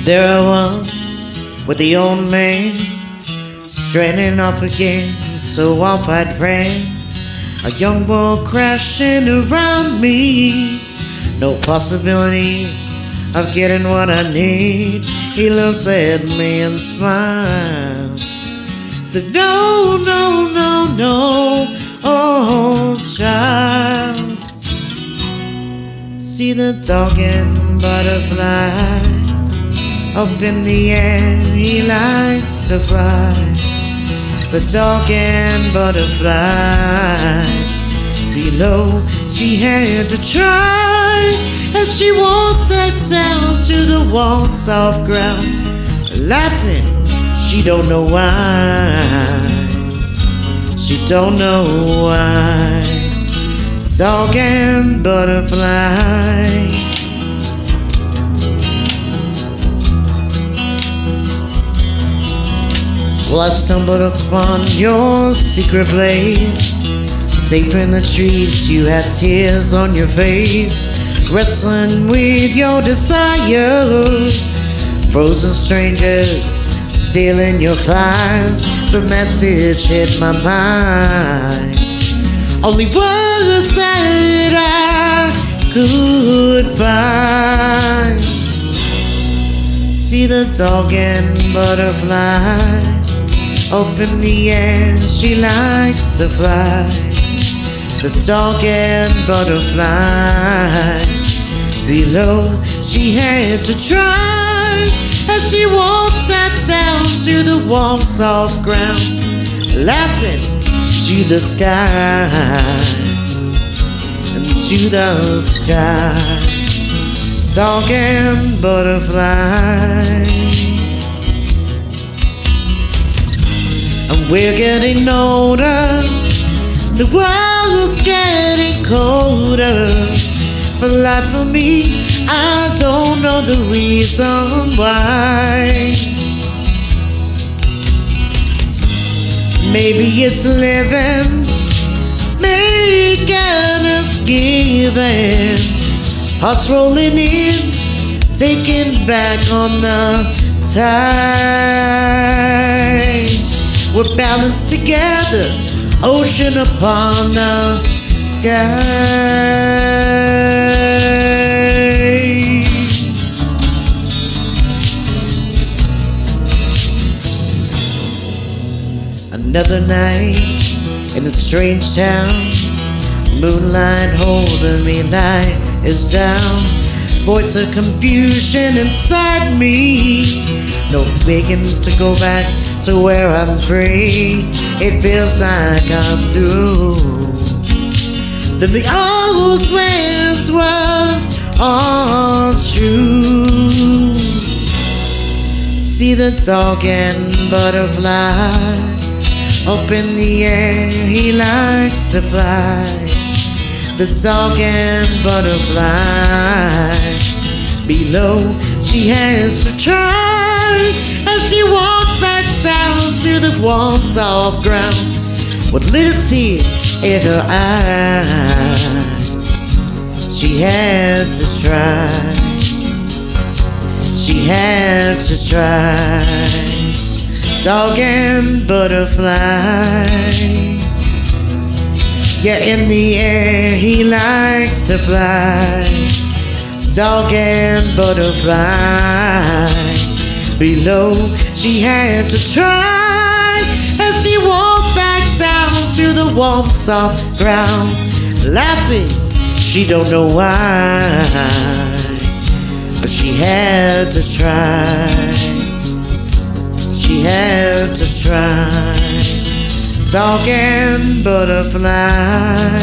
There I was with the old man, straining up again, so off I'd pray. A young boy crashing around me, no possibilities of getting what I need. He looked at me and smiled, said, no, no, no, no, oh child. See the dog and butterfly up in the air, he likes to fly. The dog and butterfly below, she had to try. As she walked down to the warm soft ground, laughing, she don't know why. She don't know why. Dog and butterfly. Well, I stumbled upon your secret place, safe in the trees, you had tears on your face, wrestling with your desire. Frozen strangers stealing your flies, the message hit my mind. Only words that I could find. See the dog and butterfly up in the air, she likes to fly. The dog and butterfly below, she had to try. As she walked down to the warm soft ground, laughing to the sky, and to the sky. Dog and butterfly. And we're getting older, the world's getting colder. For life for me, I don't know the reason why. Maybe it's living, making us giving. Hearts rolling in, taking back on the tide. We're balanced together, ocean upon the sky. Another night in a strange town, moonlight holding me, light is down. Voice of confusion inside me, no begging to go back to where I'm free. It feels like I'm through. Then the old ways was all true. See the dog and butterfly up in the air, he likes to fly. The dog and butterfly below, she has to try. As she walked back down to the warm soft ground, with little tear in her eye, she had to try. She had to try. Dog and butterfly. Yeah, in the air, he likes to fly. Dog and butterfly below, she had to try. As she walked back down to the warm soft ground, laughing, she don't know why, but she had to try. She had to try. Dog and butterfly.